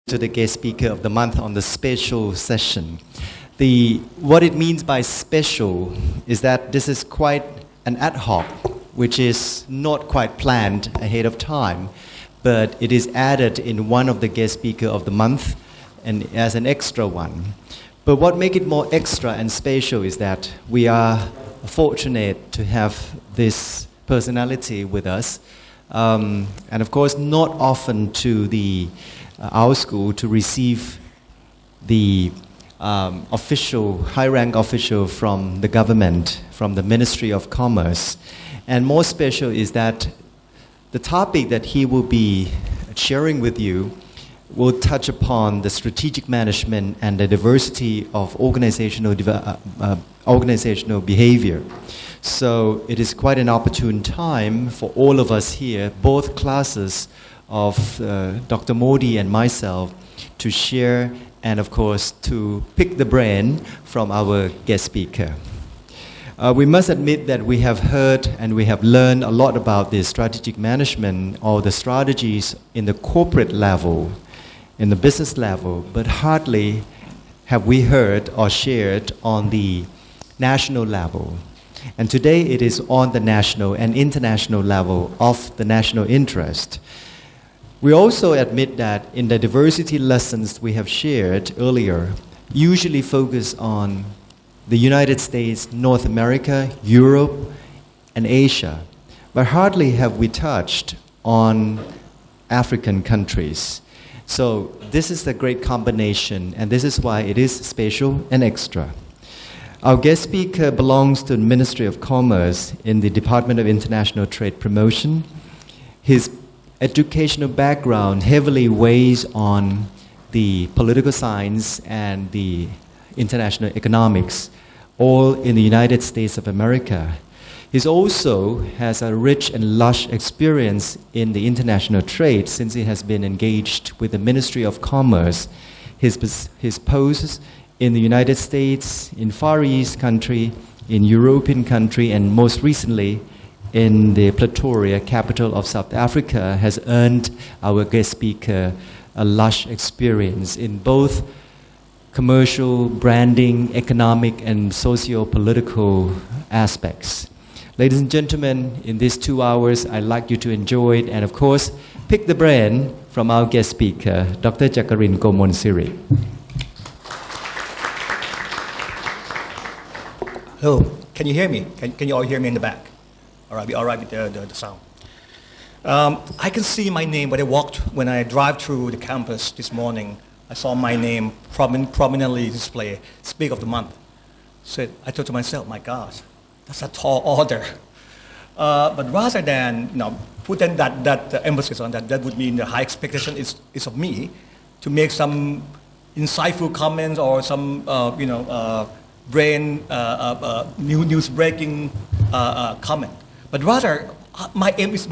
to the guest speaker of the month on the special session. What it means by special is that this is quite an ad hoc, which is not quite planned ahead of time, but it is added in one of the guest speaker of the month and as an extra one. But what makes it more extra and special is that we are fortunate to have this personality with us. And of course, not often to our school to receive the high-rank official from the government, from the Ministry of Commerce. And more special is that the topic that he will be sharing with you will touch upon the strategic management and the diversity of organizational behavior. So it is quite an opportune time for all of us here, both classes of Dr. Modi and myself, to share and of course to pick the brain from our guest speaker. We must admit that we have heard and we have learned a lot about the strategic management or the strategies in the corporate level, in the business level, but hardly have we heard or shared on the national level. And today it is on the national and international level of the national interest. We also admit that in the diversity lessons we have shared earlier, usually focus on the United States, North America, Europe, and Asia, but hardly have we touched on African countries. So this is the great combination, and this is why it is special and extra. Our guest speaker belongs to the Ministry of Commerce in the Department of International Trade Promotion. His educational background heavily weighs on the political science and the international economics, all in the United States of America. He also has a rich and lush experience in the international trade since he has been engaged with the Ministry of Commerce. His posts in the United States, in Far East country, in European country, and most recently in the Pretoria, capital of South Africa, has earned our guest speaker a lush experience in both commercial, branding, economic, and socio-political aspects. Ladies and gentlemen, in these 2 hours, I'd like you to enjoy it and, of course, pick the brain from our guest speaker, Dr. Jacqueline Gomonsiri. Hello, can you hear me? Can you all hear me in the back? All right, we all right with the sound. I can see my name when I drive through the campus this morning. I saw my name prominently displayed, Speaker of the Month. So I thought to myself, my gosh, that's a tall order. But rather than put that emphasis on that, that would mean the high expectation is of me to make some insightful comments or some news breaking comment. But rather, my aim is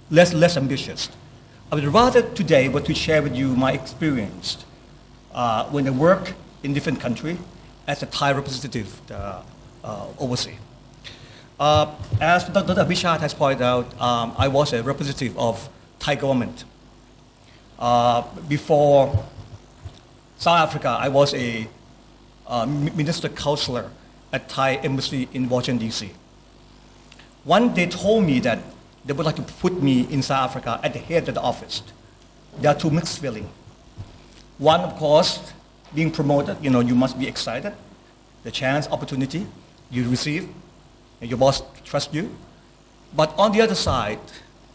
less ambitious. I would rather today want to share with you my experience when I work in different countries as a Thai representative overseas. As Dr. Abhishek has pointed out, I was a representative of Thai government. Before South Africa, I was a minister counselor at Thai embassy in Washington, D.C. One, they told me that they would like to put me in South Africa at the head of the office. There are two mixed feelings. One, of course, being promoted, you must be excited. The chance, opportunity you receive, and your boss trusts you. But on the other side,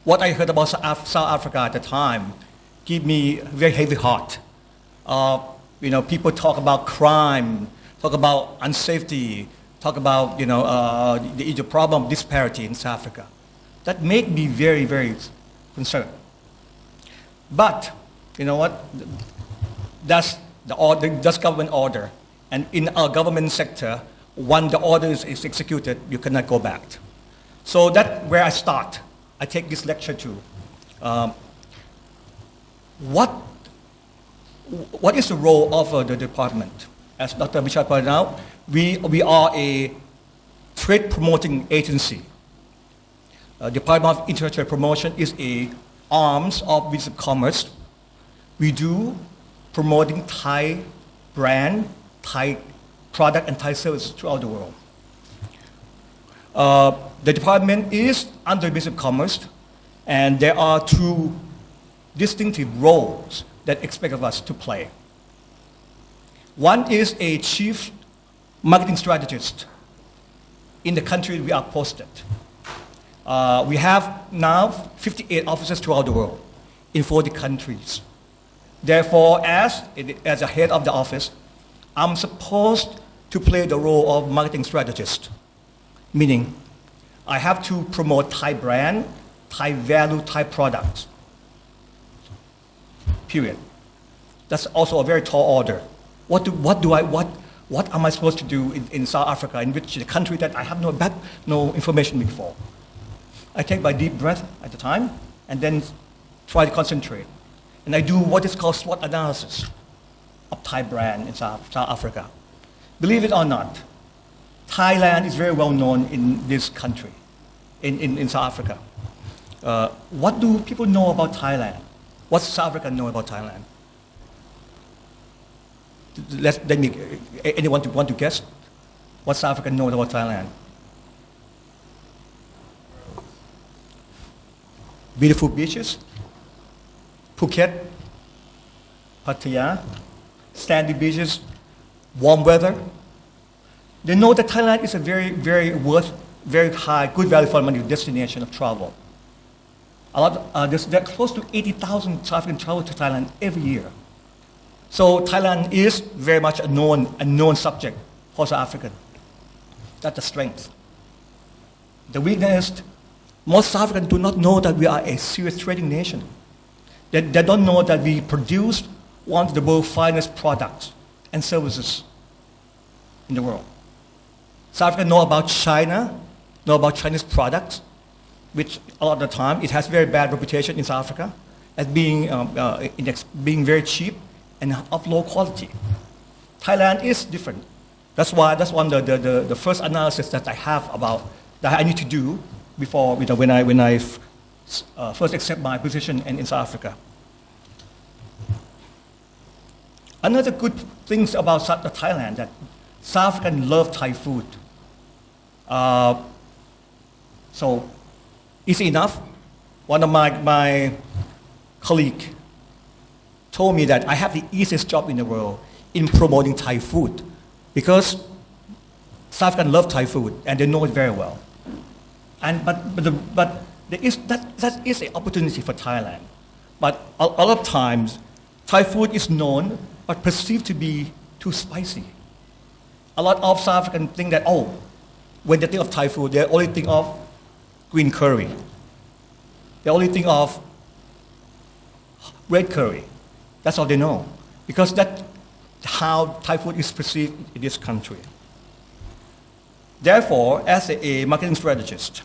what I heard about South Africa at the time gave me a very heavy heart. People talk about crime, talk about unsafety, talk about the problem of disparity in South Africa. That made me very, very concerned. But you know what? That's the order. That's government order, and in our government sector, when the order is executed, you cannot go back. So that's where I start. I take this lecture to what is the role of the department? As Dr. Abhishek pointed out, we are a trade promoting agency. Department of International Promotion is a arms of Ministry of Commerce we do promoting Thai brand, Thai product, and Thai services throughout the world. The department is under Ministry of Commerce, and there are two distinctive roles that expect of us to play. One is a chief marketing strategist in the country we are posted. We have now 58 offices throughout the world in 40 countries. Therefore, as a head of the office, I'm supposed to play the role of marketing strategist, meaning I have to promote Thai brand, Thai value, Thai products. Period. That's also a very tall order. What am I supposed to do in South Africa, in which the country that I have no information before? I take my deep breath at the time and then try to concentrate. And I do what is called SWOT analysis of Thai brand in South Africa. Believe it or not, Thailand is very well known in this country, in South Africa. What do people know about Thailand? What does South Africa know about Thailand? Anyone want to guess what South Africa knows about Thailand? Beautiful beaches, Phuket, Pattaya, sandy beaches, warm weather. They know that Thailand is a very high, good value for money destination of travel. There are close to 80,000 South Africans travel to Thailand every year. So Thailand is very much a known subject for South African. That's the strength. The weakness, most South Africans do not know that we are a serious trading nation. They don't know that we produce one of the world's finest products and services in the world. South Africans know about China, know about Chinese products, which a lot of the time it has very bad reputation in South Africa as being very cheap and of low quality. Thailand is different. That's one of the first analysis that I have about that I need to do before when I first accept my position in South Africa. Another good thing about Thailand that South Africans love Thai food. So easy enough. One of my colleagues told me that I have the easiest job in the world in promoting Thai food because South Africans love Thai food and they know it very well. But that is an opportunity for Thailand. But a lot of times, Thai food is known but perceived to be too spicy. A lot of South Africans think that, when they think of Thai food, they only think of green curry. They only think of red curry. That's all they know. Because that's how Thai food is perceived in this country. Therefore, as a marketing strategist,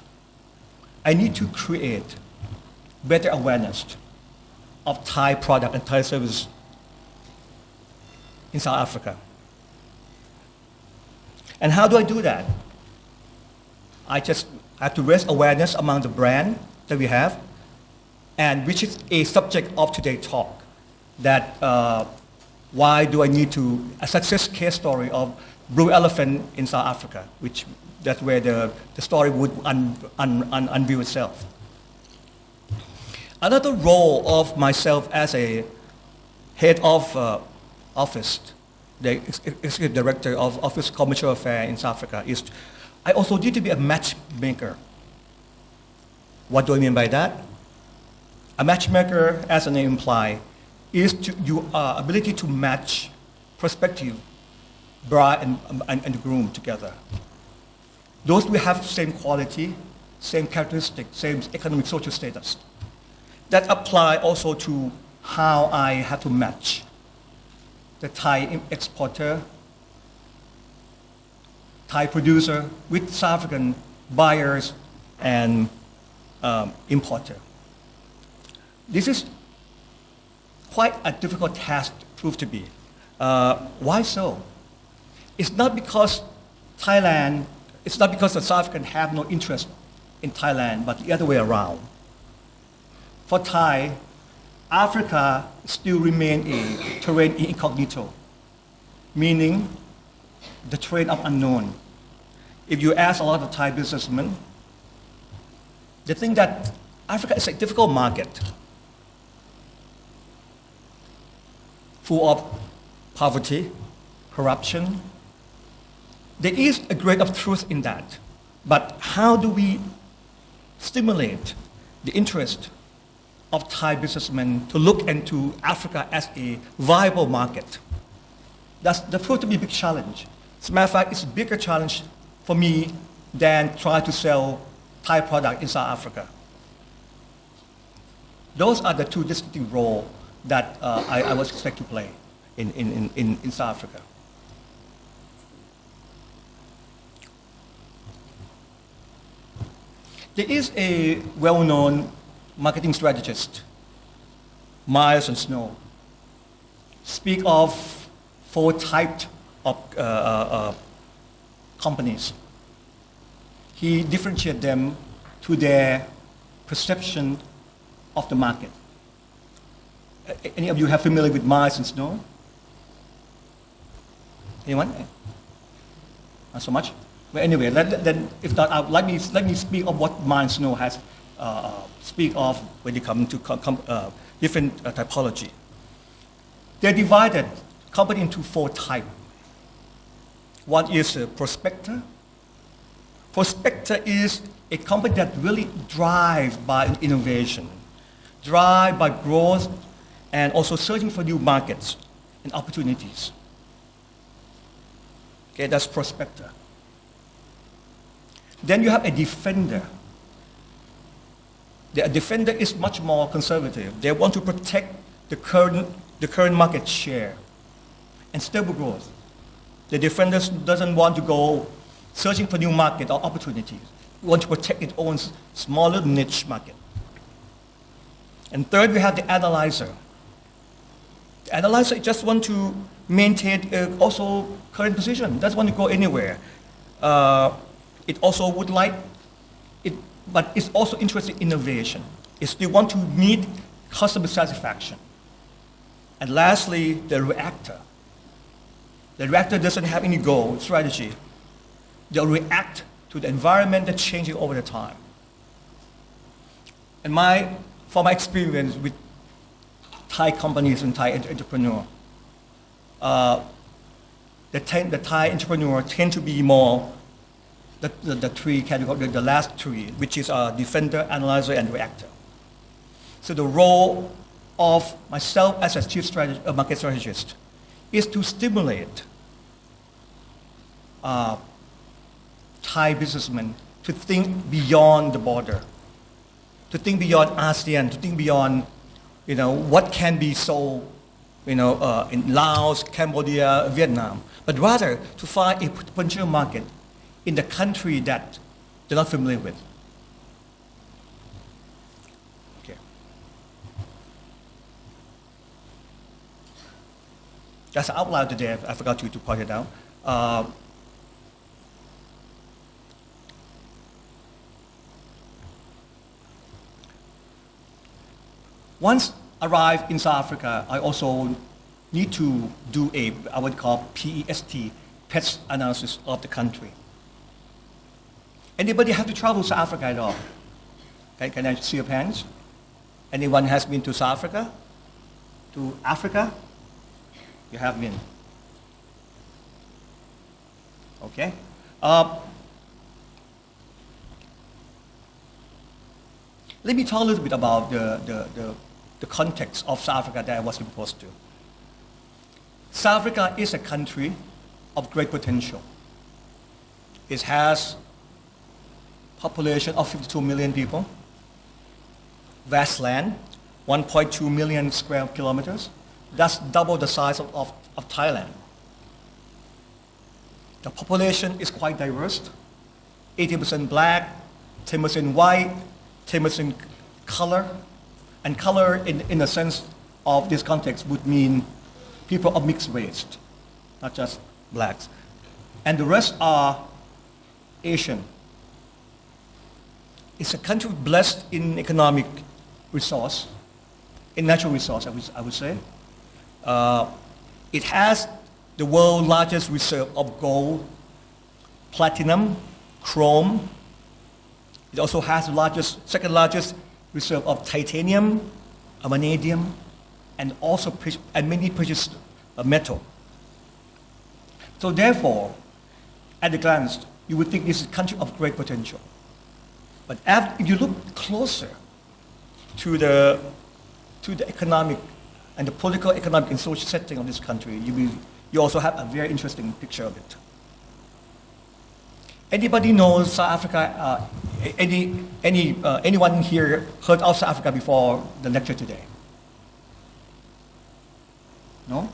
I need to create better awareness of Thai product and Thai service in South Africa. And how do I do that? I just have to raise awareness among the brand that we have, and which is a subject of today's talk. That why do I need a success case story of Blue Elephant in South Africa, which that's where the story would unveil itself. Another role of myself as a head of office, the executive director of Office of Commercial Affairs in South Africa, is I also need to be a matchmaker. What do I mean by that? A matchmaker, as the name implies, is your ability to match prospective bride and groom together. Those will have same quality, same characteristic, same economic social status. That apply also to how I have to match the Thai exporter, Thai producer with South African buyers and importer. This is quite a difficult task to prove to be. Why so? It's not because the South Africans have no interest in Thailand, but the other way around. For Thai, Africa still remains a terrain incognito, meaning the terrain of unknown. If you ask a lot of Thai businessmen, they think that Africa is a difficult market, full of poverty, corruption. There is a grain of truth in that. But how do we stimulate the interest of Thai businessmen to look into Africa as a viable market? That proved to be a big challenge. As a matter of fact, it's a bigger challenge for me than try to sell Thai product in South Africa. Those are the two distinctive roles that I was expected to play in South Africa. There is a well-known marketing strategist, Myers and Snow, speak of 4 types of companies. He differentiates them to their perception of the market. Any of you have familiar with Myers and Snow? Anyone? Not so much? Well, anyway, then if not, let me speak of what Myers and Snow has speak of when it comes to different typology. They divided company into 4 types. One is a prospector. Prospector is a company that really drives by innovation, drive by growth, and also searching for new markets and opportunities. Okay, that's prospector. Then you have a defender. The defender is much more conservative. They want to protect the current market share and stable growth. The defender doesn't want to go searching for new market or opportunities. We want to protect its own smaller niche market. And third, we have the analyzer. The analyzer just want to maintain also current position, doesn't want to go anywhere. It also would like it, but it's also interested in innovation. It still want to meet customer satisfaction. And lastly, the reactor. The reactor doesn't have any goal, strategy. They'll react to the environment that's changing over the time. And from my experience with Thai companies and Thai entrepreneurs, the Thai entrepreneurs tend to be more the 3 categories, the last 3, which is defender, analyzer, and reactor. So the role of myself as a chief market strategist is to stimulate Thai businessmen to think beyond the border, to think beyond ASEAN, to think beyond, what can be sold, in Laos, Cambodia, Vietnam, but rather to find a potential market in the country that they're not familiar with. Okay. That's an outline today. I forgot to point it out. Once arrived in South Africa, I also need to do I would call PEST, PEST analysis of the country. Anybody have to travel to South Africa at all? Okay, can I see your hands? Anyone has been to South Africa? To Africa? You have been. Okay. Let me talk a little bit about the context of South Africa that I was exposed to. South Africa is a country of great potential. It has population of 52 million people, vast land, 1.2 million square kilometers. That's double the size of Thailand. The population is quite diverse, 80% black, 10% white, 10% color. And color in the sense of this context would mean people of mixed race, not just blacks. And the rest are Asian. It's a country blessed in economic resource, a natural resource, I would say. It has the world's largest reserve of gold, platinum, chrome. It also has the second largest reserve of titanium, vanadium, and also and many precious metal. So therefore, at a glance, you would think this is a country of great potential. But if you look closer to the economic and the political, economic, and social setting of this country, you also have a very interesting picture of it. Anybody knows South Africa? Anyone here heard of South Africa before the lecture today? No?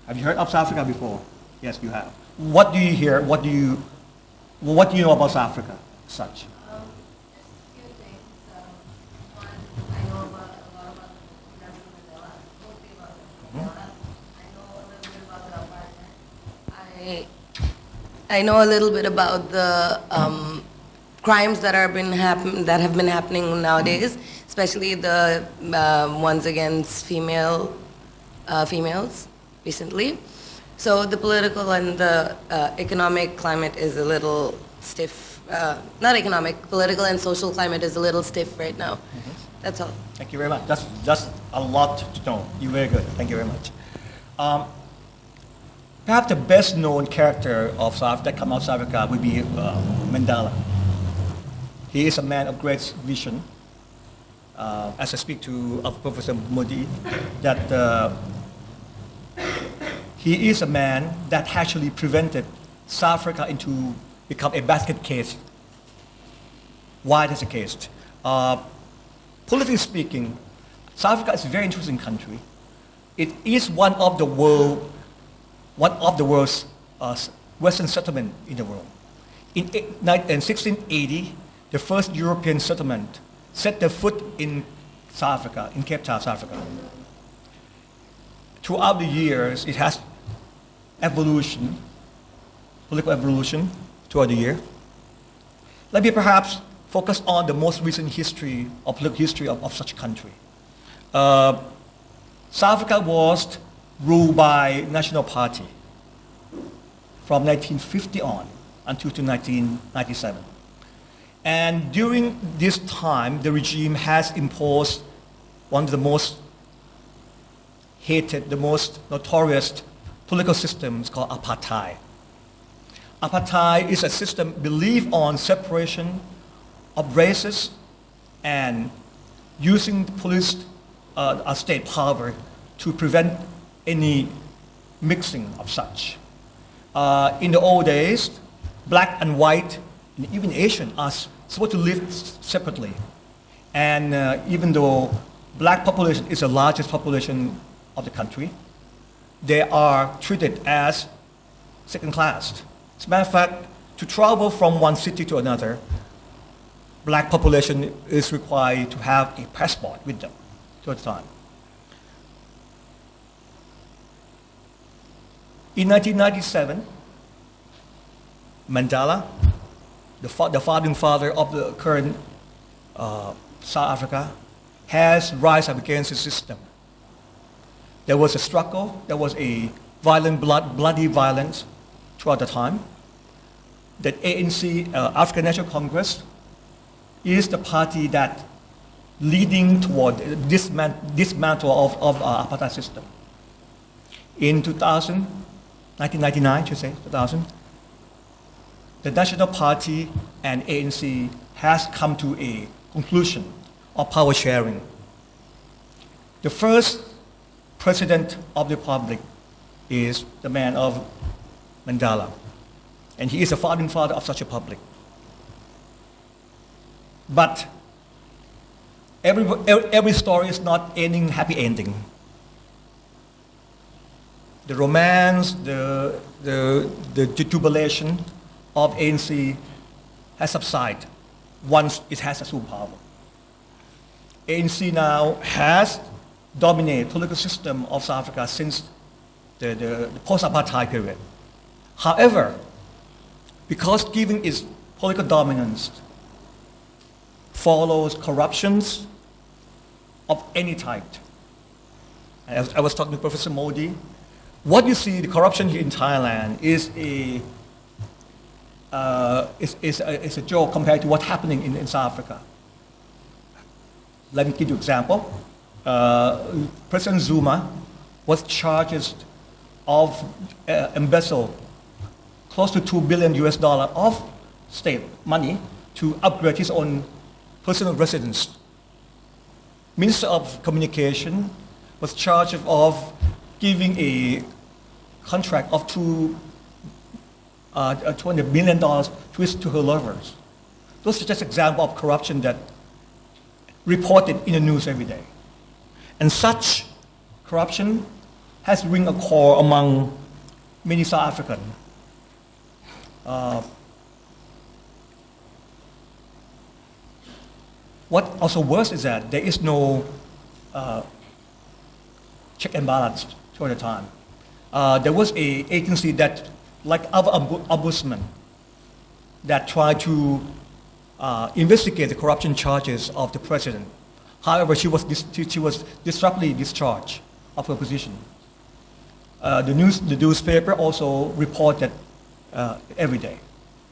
Have you heard of South Africa before? Yes, you have. What do you hear? What do you know about South Africa? Such. Just a few things. One, I know a lot about Nelson Mandela, mostly about Mandela. I know a little bit about the crimes that have been happening nowadays, especially the ones against females recently. So the political and the economic climate is a little stiff. Not economic, political and social climate is a little stiff right now. Mm-hmm. That's all. Thank you very much. That's a lot to know. You're very good. Thank you very much. Perhaps the best known character of that come out of South Africa would be Mandela. He is a man of great vision. As I speak to Professor Modi, that he is a man that actually prevented South Africa into become a basket case. Why is the case? Politically speaking, South Africa is a very interesting country. It is one of the world's Western settlement in the world. In 1680, the first European settlement set their foot in South Africa, in Cape Town, South Africa. Throughout the years, it has evolution, political evolution throughout the year. Let me perhaps focus on the most recent history of political history of such a country. South Africa was ruled by National Party from 1950 on until to 1997. And during this time, the regime has imposed one of the most hated, the most notorious political systems called apartheid. Apartheid is a system believed on separation of races and using police state power to prevent any mixing of such. In the old days, black and white, and even Asian, are supposed to live separately. And even though black population is the largest population of the country, they are treated as second class. As a matter of fact, to travel from one city to another, black population is required to have a passport with them at the time. In 1997, Mandela, the founding father of the current South Africa, has rise up against the system. There was a struggle, there was a bloody violence throughout the time. That ANC, African National Congress, is the party that leading toward dismantle of apartheid system. In 1999, 2000, the National Party and ANC has come to a conclusion of power sharing. The first president of the republic is the man of Mandela, and he is the founding father of such a republic. But every story is not ending happy ending. The romance, the jubilation of ANC has subsided once it has assumed power. ANC now has dominated the political system of South Africa since the post-apartheid period. However, because given its political dominance, follows corruptions of any type. I was talking to Professor Modi. What you see, the corruption here in Thailand is a joke compared to what's happening in South Africa. Let me give you an example. President Zuma was charged of embezzle close to $2 billion of state money to upgrade his own personal residence. Minister of Communication was charged of giving a contract of $200 million to her lovers. Those are just examples of corruption that reported in the news every day. And such corruption has ring a core among many South Africans. What also worse is that there is no check and balance through the time. There was an agency that, like other ombudsman, that tried to investigate the corruption charges of the president. However, she was disruptively discharged of her position. The newspaper also reported every day.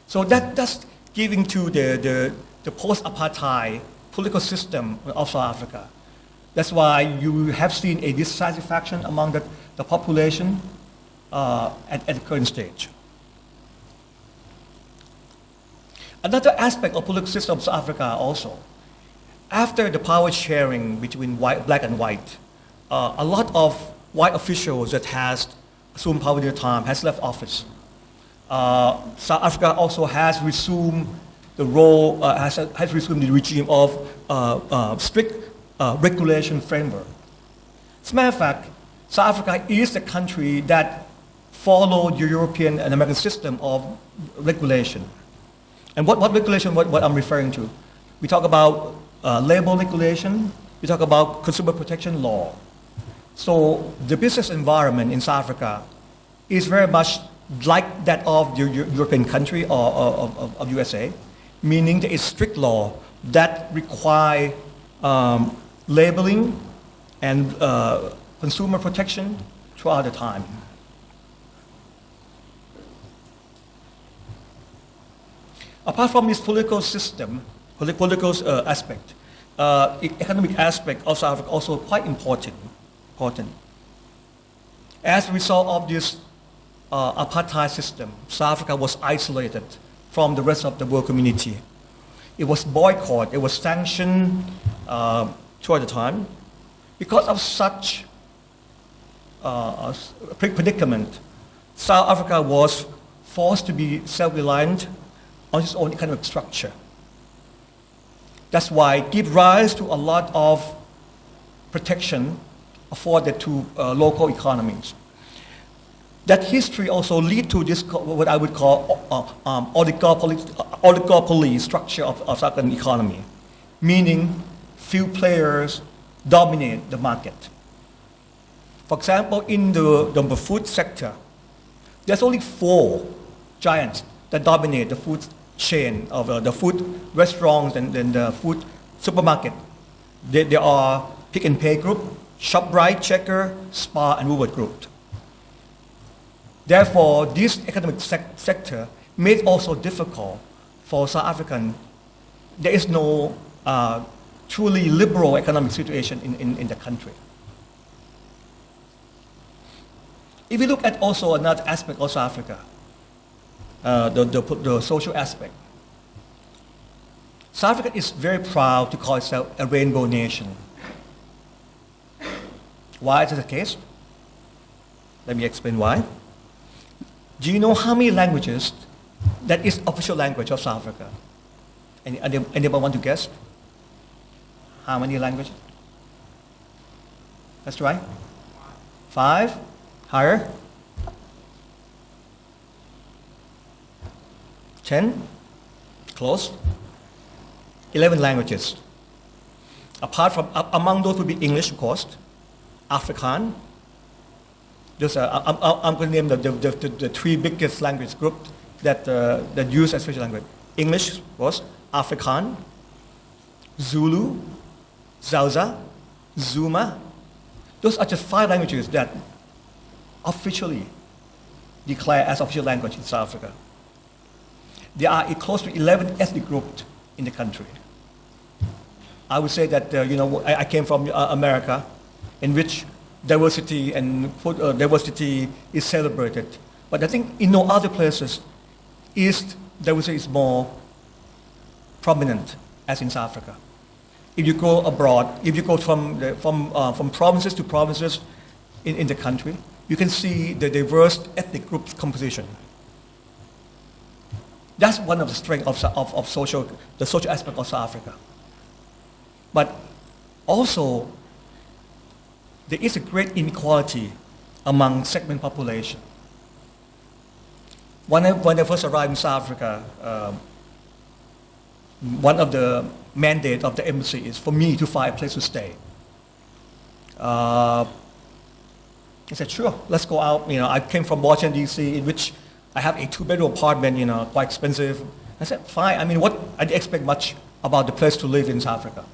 So that's giving to the post-apartheid political system of South Africa. That's why you have seen a dissatisfaction among the population at the current stage. Another aspect of political system of South Africa also, after the power sharing between black and white, a lot of white officials that has assumed power at the time has left office. South Africa also has resumed the role, has resumed the regime of strict regulation framework. As a matter of fact, South Africa is the country that followed the European and American system of regulation. And what regulation, what I'm referring to? We talk about labor regulation, we talk about consumer protection law. So the business environment in South Africa is very much like that of the European country or of USA, meaning there is strict law that require labeling and consumer protection throughout the time. Apart from this political system, political aspect, economic aspect of South Africa also quite important. As a result of this apartheid system, South Africa was isolated from the rest of the world community. It was boycotted, it was sanctioned throughout the time. Because of such predicament, South Africa was forced to be self-reliant on its own economic structure. That's why it gives rise to a lot of protection afforded to local economies. That history also leads to this, what I would call oligopoly structure of South African economy, meaning few players dominate the market. For example, in the food sector, there's only 4 giants that dominate the food chain of the food restaurants and the food supermarket. There are Pick n Pay Group, ShopRite, Checker, Spar, and Woolworth Group. Therefore, this economic sector made it also difficult for South African. There is no truly liberal economic situation in the country. If we look at also another aspect of South Africa, the social aspect. South Africa is very proud to call itself a rainbow nation. Why is this the case? Let me explain why. Do you know how many languages that is official language of South Africa? Anyone want to guess? How many languages? That's right. 5? Higher? 10? Close? 11 languages. Apart from, among those would be English, of course, Afrikaans. I'm going to name the 3 biggest language groups that use as official language. English, of course, Afrikaans, Zulu, Xhosa, Zuma. Those are just 5 languages that officially declared as official language in South Africa. There are close to 11 ethnic groups in the country. I would say that I came from America, in which diversity diversity is celebrated. But I think in no other places, diversity is more prominent as in South Africa. If you go abroad, if you go from provinces to provinces in the country, you can see the diverse ethnic group composition. That's one of the strengths of the social aspect of South Africa. But also, there is a great inequality among segment population. When I first arrived in South Africa, one of the mandates of the embassy is for me to find a place to stay. I said, sure, let's go out. I came from Washington, D.C., in which I have a 2-bedroom apartment, quite expensive. I said, fine. I didn't expect much about the place to live in South Africa.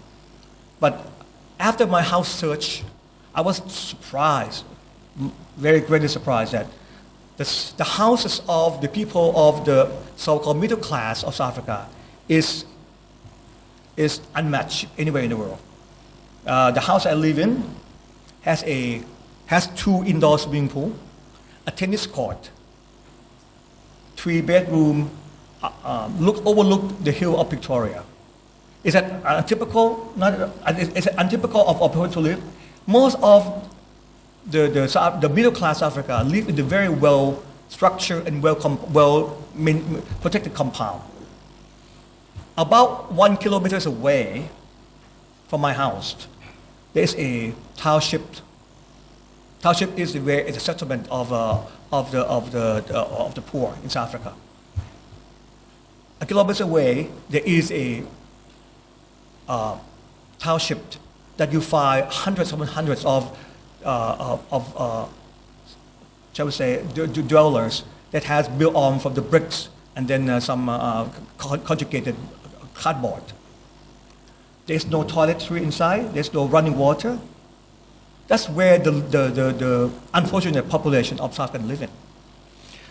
But after my house search, I was surprised, very greatly surprised that the houses of the people of the so-called middle class of South Africa is unmatched anywhere in the world. The house I live in has 2 indoor swimming pools, a tennis court, 3-bedroom, overlook the hill of Victoria. Is that untypical? Is it untypical of a place to live? Most of the middle class Africa live in the very well structured and well protected compound. About 1 kilometer away from my house, there is a township. Township is a settlement of the poor in South Africa. A kilometer away, there is a township that you find hundreds upon hundreds of shall we say, dwellers that has built on from the bricks and then some conjugated cardboard. There's no toiletry inside. There's no running water. That's where the unfortunate population of South Africa live in.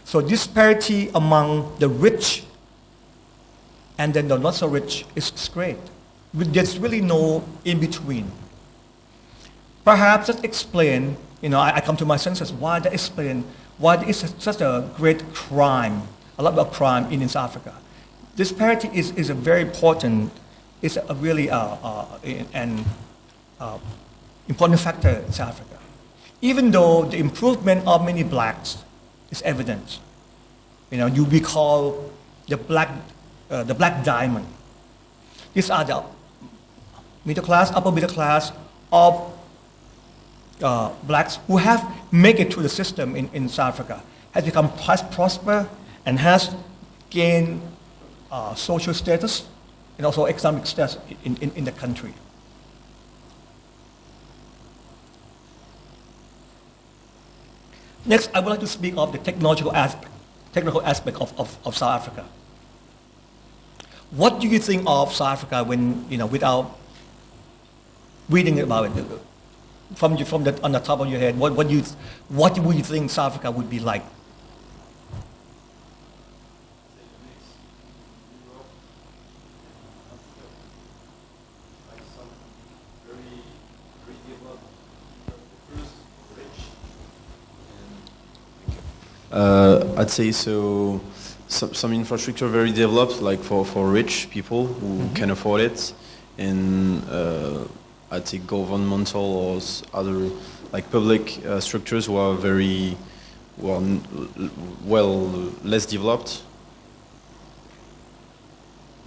So disparity among the rich and then the not so rich is great. There's really no in between. Perhaps that explain, I come to my senses, why there is such a great crime, a lot of crime in South Africa. Disparity is a very important, is a really an important factor in South Africa. Even though the improvement of many blacks is evident, you recall the black diamond. These are the middle class, upper middle class of blacks who have made it through the system in South Africa, has become prosper and has gained social status and also economic status in the country. Next, I would like to speak of the technical aspect of South Africa. What do you think of South Africa when, without reading about it, on the top of your head, what would you think South Africa would be like? I'd say so. Some infrastructure very developed, like for rich people who can afford it, and I'd say governmental or other like public structures who are very less developed.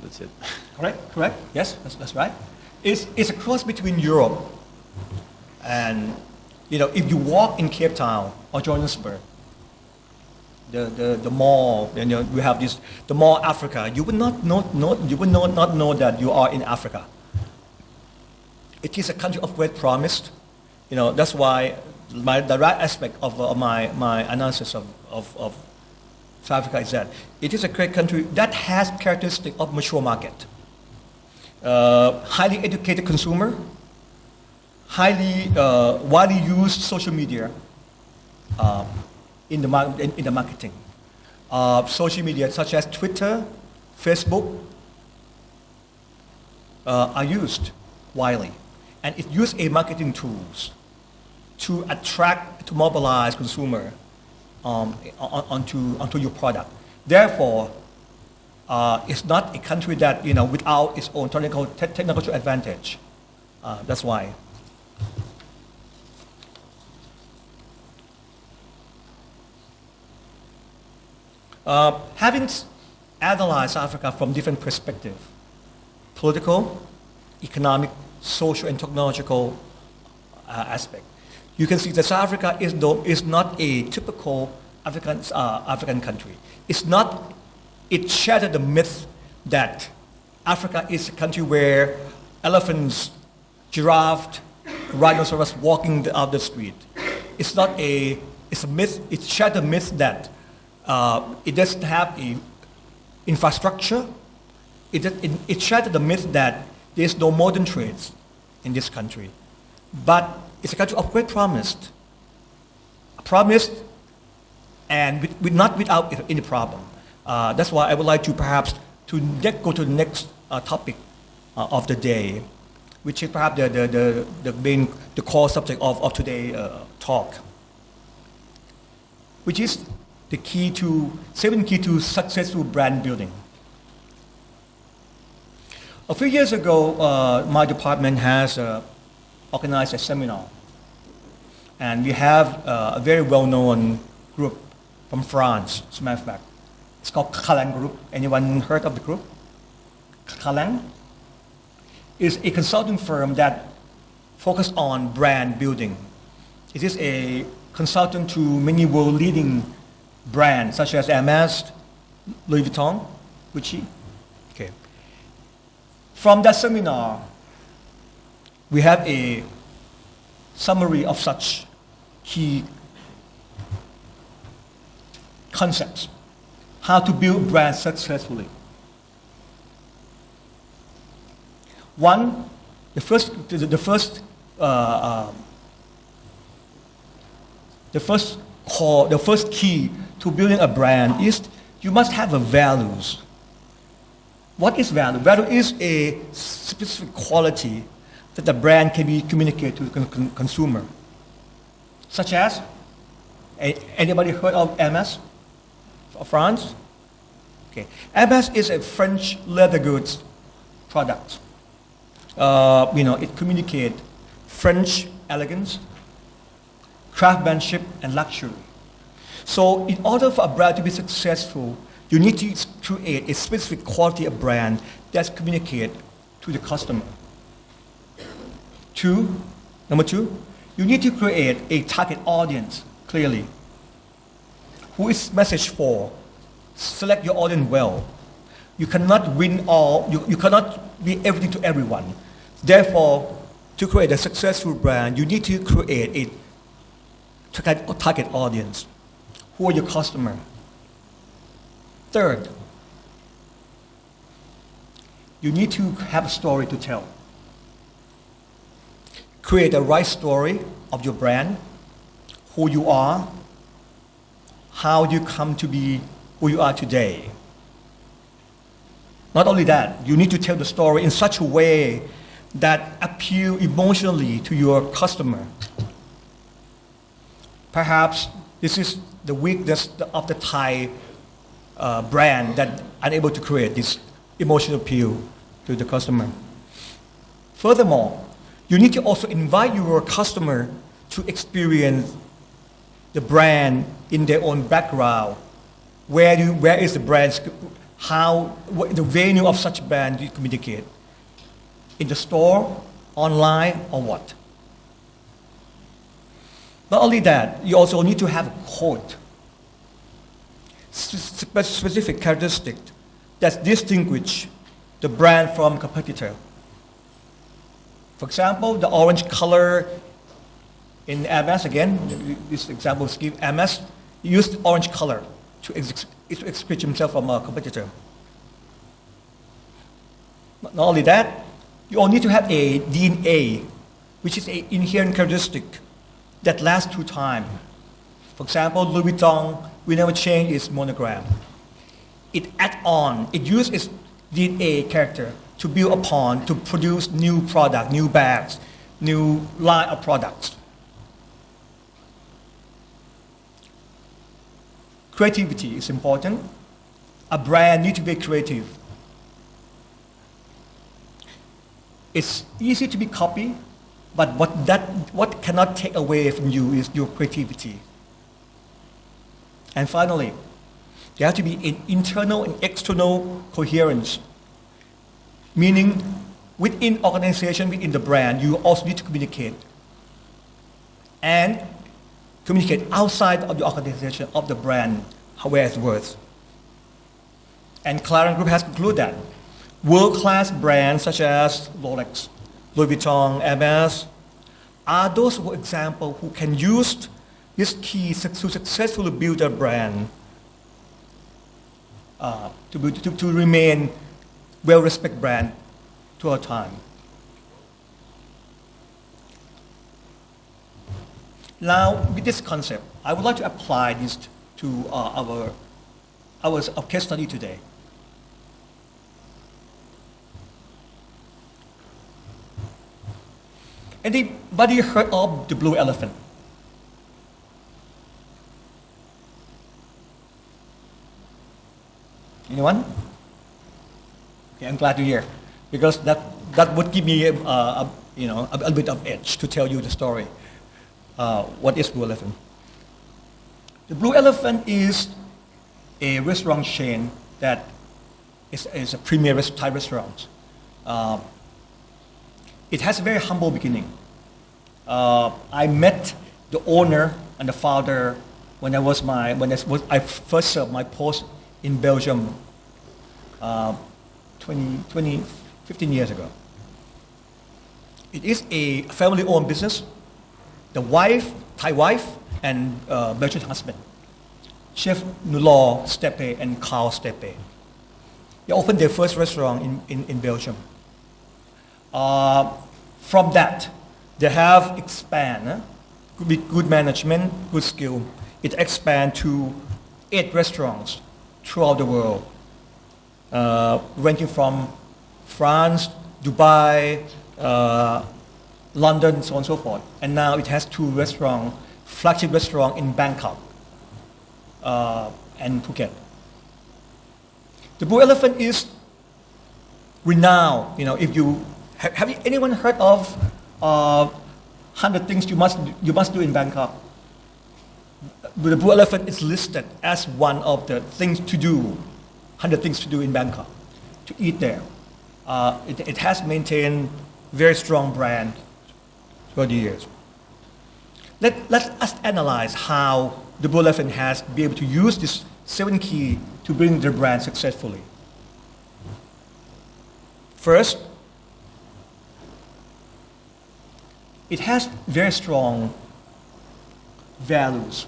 That's it. Correct. Yes, that's right. It's a cross between Europe and, if you walk in Cape Town or Johannesburg, the mall, and we have the mall Africa. You would not know that you are in Africa. It is a country of great promise. That's why the right aspect of my analysis of South Africa is that it is a great country that has characteristic of mature market. highly educated consumer, highly widely used social media in the marketing. Social media such as Twitter, Facebook are used widely, and it used as marketing tools to attract, to mobilize consumer onto your product. Therefore, it's not a country that without its own technological advantage. That's why. Having analyzed Africa from different perspectives, political, economic, social, and technological aspect, you can see that South Africa is not a typical African country. It shattered the myth that Africa is a country where elephants, giraffe, rhinoceros walking out the street. It's a myth. It shattered the myth that it doesn't have a infrastructure. It shattered the myth that there's no modern trades in this country. But it's a country of great promise. And not without any problem. That's why I would like to perhaps go to the next topic of the day, which is perhaps the core subject of today's talk, which is the 7 key to successful brand building. A few years ago, my department has organized a seminar, and we have a very well-known group from France, as a matter of fact. It's called Calang Group. Anyone heard of the group? Calang is a consulting firm that focuses on brand building. It is a consultant to many world-leading brands such as Hermès, Louis Vuitton, Gucci. Okay. From that seminar, we have a summary of such key concepts. How to build brands successfully. One, the first key to building a brand is you must have a values. What is value? Value is a specific quality that the brand can be communicated to the consumer. Such as, anybody heard of Hermès of France? Okay. Hermès is a French leather goods product. It communicates French elegance, craftsmanship, and luxury. So in order for a brand to be successful, you need to create a specific quality of brand that's communicated to the customer. Number two, you need to create a target audience clearly. Who is message for? Select your audience well. You cannot win all, you cannot be everything to everyone. Therefore, to create a successful brand, you need to create a target audience. Who are your customer? Third, you need to have a story to tell. Create the right story of your brand, who you are, how you come to be who you are today. Not only that, you need to tell the story in such a way that appeal emotionally to your customer. Perhaps this is the weakness of the Thai brand that unable to create this emotional appeal to the customer. Furthermore, you need to also invite your customer to experience the brand in their own background. Where is the brand? The venue of such brand you communicate? In the store, online, or what? Not only that, you also need to have a code, specific characteristic that distinguish the brand from competitor. For example, the orange color in Hermès, again, this example is given, Hermès used orange color to exclude himself from a competitor. Not only that, You all need to have a DNA, which is an inherent characteristic that lasts through time. For example, Louis Vuitton will never change its monogram. It adds on, it uses its DNA character to build upon, to produce new product, new bags, new line of products. Creativity is important. A brand needs to be creative. It's easy to be copied, but what cannot take away from you is your creativity. And finally, there has to be an internal and external coherence, meaning within organization, within the brand, you also need to communicate. And communicate outside of the organization, of the brand, where it's worth. And Clarion Group has concluded that world-class brands such as Rolex, Louis Vuitton, Hermes, are those, for example, who can use this key to successfully build a brand to remain well-respected brand to our time. Now, with this concept, I would like to apply this to our case study today. Anybody heard of the blue elephant? Anyone? Okay, I'm glad to hear, because that would give me a bit of edge to tell you the story. What is Blue Elephant? The Blue Elephant is a restaurant chain that is a premier Thai restaurant. It has a very humble beginning. I met the owner and the founder when I first served my post in Belgium 15 years ago. It is a family-owned business. The wife, Thai wife, and Belgian husband, Chef Nulor Steppe and Carl Steppe. They opened their first restaurant in Belgium. From that, they have expanded with good management, good skill. It expanded to 8 restaurants throughout the world, ranging from France, Dubai, London, so on and so forth. And now it has 2 restaurants, flagship restaurant in Bangkok and Phuket. The Blue Elephant is renowned. If you have anyone heard of 100 things you must do in Bangkok? The Blue Elephant is listed as one of the things to do, 100 things to do in Bangkok, to eat there. It has maintained very strong brand for the years. Let us analyze how the Blue Elephant has been able to use this 7 key to bring their brand successfully. First, it has very strong values.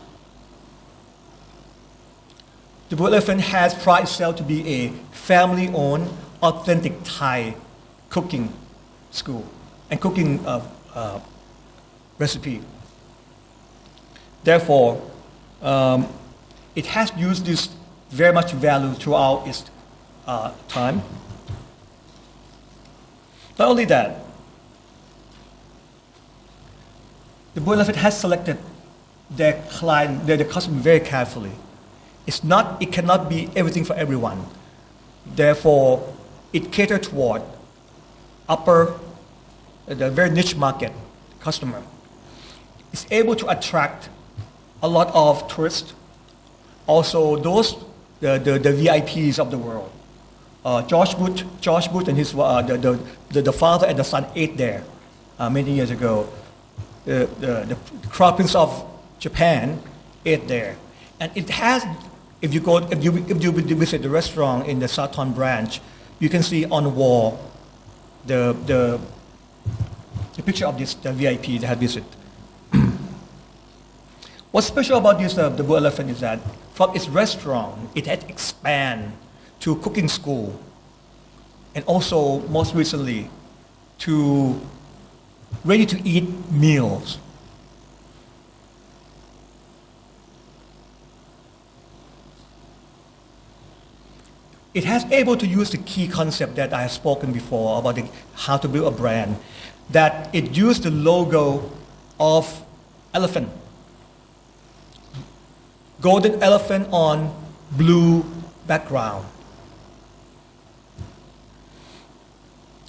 The Blue Elephant has prided itself to be a family-owned, authentic Thai cooking school and cooking recipe. Therefore, it has used this very much value throughout its time. Not only that, the Blue Elephant has selected their client, their customer very carefully. It cannot be everything for everyone. Therefore, it caters toward the very niche market customer. It's able to attract a lot of tourists, also the VIPs of the world. George Bush and his the father and the son ate there many years ago. The Crown Prince of Japan ate there, and it has. If you visit the restaurant in the Sathorn branch, you can see on the wall the picture of the VIP that had visited. What's special about the Blue Elephant is that from its restaurant, it had expanded to cooking school, and also most recently to ready-to-eat meals. It has able to use the key concept that I have spoken before about how to build a brand, that it used the logo of elephant, golden elephant on blue background.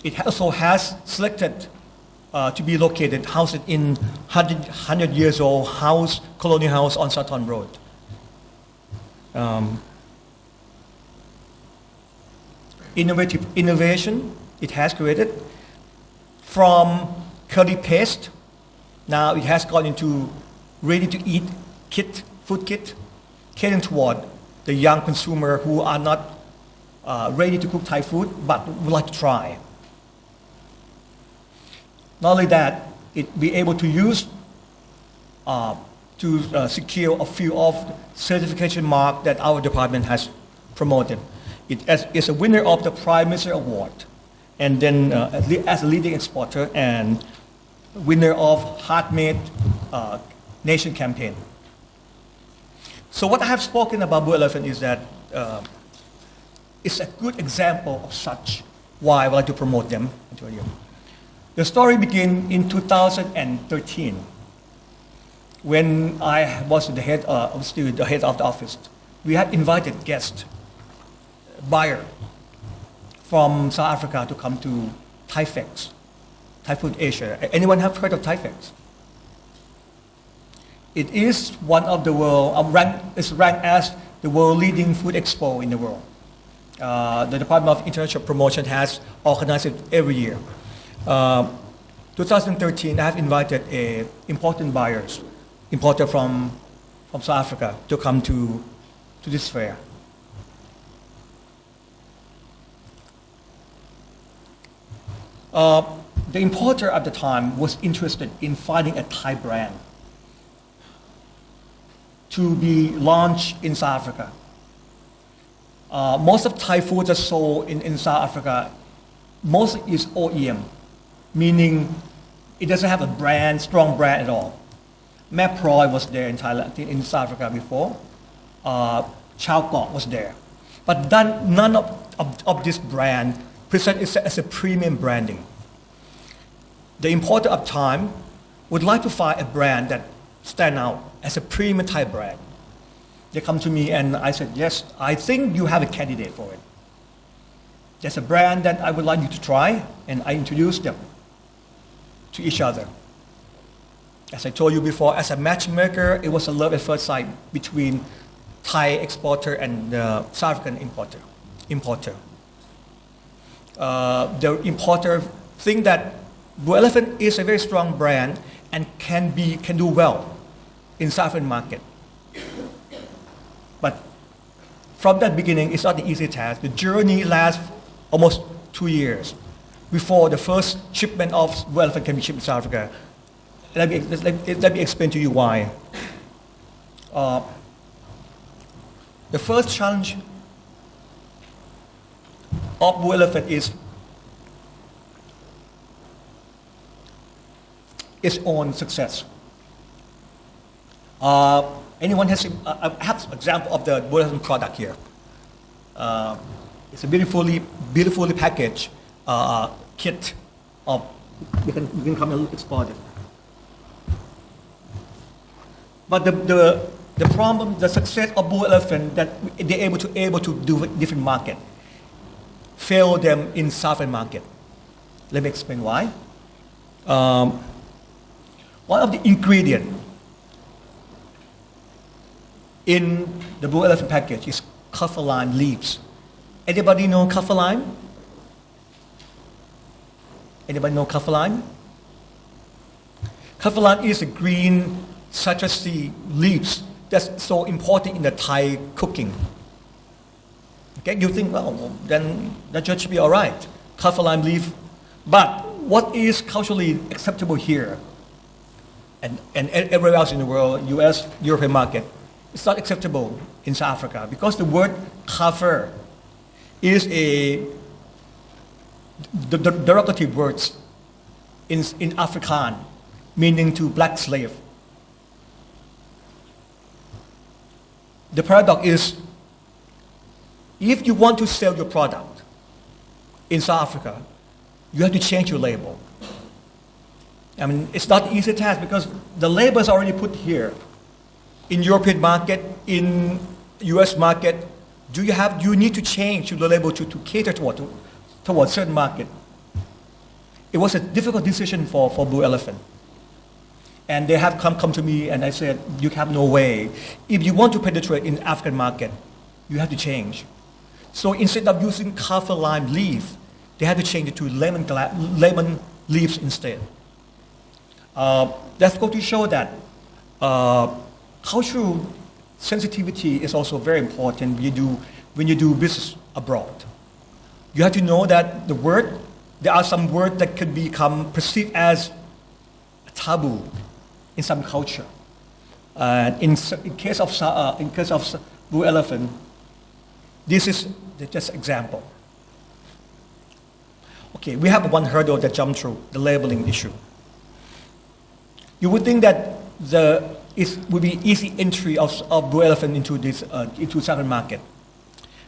It also has selected to be located, housed in 100 years old house, colonial house on Sutton Road. Innovation it has created from curry paste. Now it has gone into ready-to-eat food kit, catering toward the young consumer who are not ready to cook Thai food but would like to try. Not only that, it be able to use to secure a few of certification mark that our department has promoted. It is a winner of the Prime Minister Award, and then as a leading exporter and winner of Heartmate Nation campaign. So what I have spoken about Blue Elephant is that it's a good example of such why I would like to promote them. The story began in 2013 when I was the head of the office. We had invited guests, buyer from South Africa to come to ThaiFex, Thai Food Asia. Anyone have heard of ThaiFex? It is one of the world, it's ranked as the world leading food expo in the world. The Department of International Promotion has organized it every year. 2013, I have invited importer from South Africa to come to this fair. The importer at the time was interested in finding a Thai brand to be launched in South Africa. Most of Thai foods are sold in South Africa. Most is OEM, meaning it doesn't have a brand, strong brand at all. Maproy was there in Thailand, in South Africa before. Chow Kok was there. But none of this brand present it as a premium branding. The importer of time would like to find a brand that stand out as a premium Thai brand. They come to me and I said, yes, I think you have a candidate for it. There's a brand that I would like you to try, and I introduced them to each other. As I told you before, as a matchmaker, it was a love at first sight between Thai exporter and South African importer. The importer think that Blue Elephant is a very strong brand and can do well in South African market. But from that beginning, it's not an easy task. The journey lasts almost 2 years before the first shipment of Blue Elephant can be shipped to South Africa. Let me explain to you why. The first challenge of Blue Elephant is its own success. Anyone has I have an example of the Blue Elephant product here. It's a beautifully packaged kit of. You can come and explore it. But the problem, the success of Blue Elephant that they're able to do different market, fail them in Southern market. Let me explain why. One of the ingredients in the Blue Elephant package is kaffir lime leaves. Anybody know kaffir lime? Anybody know kaffir lime? Kaffir lime is a green citrusy leaves that's so important in the Thai cooking. Okay, you think, well, then that should be all right. Kaffir lime leaf. But what is culturally acceptable here and everywhere else in the world, US, European market, it's not acceptable in South Africa because the word kaffir is the derogative words in Afrikaans, meaning to black slave. The paradox is, if you want to sell your product in South Africa, you have to change your label. I mean, it's not an easy task because the label is already put here. In European market, in US market, you need to change the label to cater towards certain market. It was a difficult decision for Blue Elephant. And they have come to me and I said, you have no way. If you want to penetrate in African market, you have to change. So instead of using kaffir lime leaf, they had to change it to lemon leaves instead. That's going to show that cultural sensitivity is also very important when you do business abroad. You have to know that there are some words that could become perceived as a taboo in some culture. In case of Blue Elephant, this is just an example. Okay, we have one hurdle to jump through, the labeling issue. You would think that it would be easy entry of Blue Elephant into Southern market.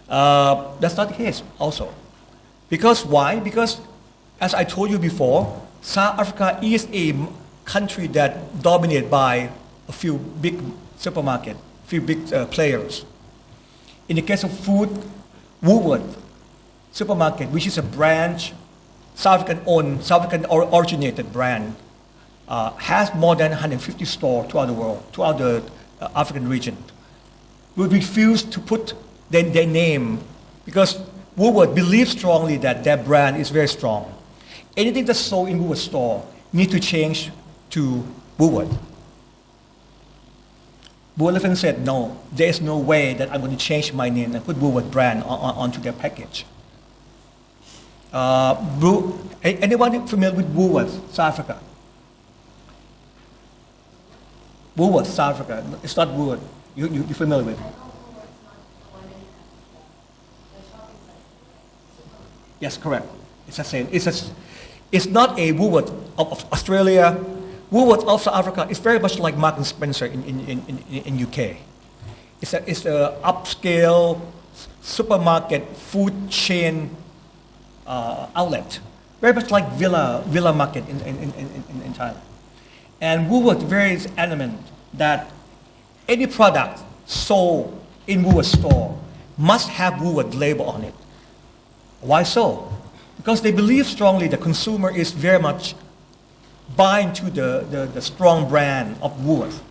That's not the case also. Because why? Because as I told you before, South Africa is a country that dominated by a few big supermarkets, a few big players. In the case of food, Woolworth supermarket, which is a branch, South African-owned, South African-originated brand, has more than 150 stores throughout the world, throughout the African region. We refuse to put their name because Woolworth believes strongly that their brand is very strong. Anything that's sold in Woolworth store needs to change to Woolworth. Blue Elephant said, no, there is no way that I'm going to change my name and put Woolworth brand onto their package. Anyone familiar with Woolworth, South Africa? Woolworth, South Africa. It's not Woolworth. You're familiar with it? Yes, correct. It's the same. It's not a Woolworth of Australia. Woolworth of South Africa is very much like Marks and Spencer in UK. It's a upscale supermarket food chain outlet, very much like Villa Market in Thailand. And Woolworth very adamant that any product sold in Woolworth store must have Woolworth label on it. Why so? Because they believe strongly the consumer is very much buying to the strong brand of Woolworth.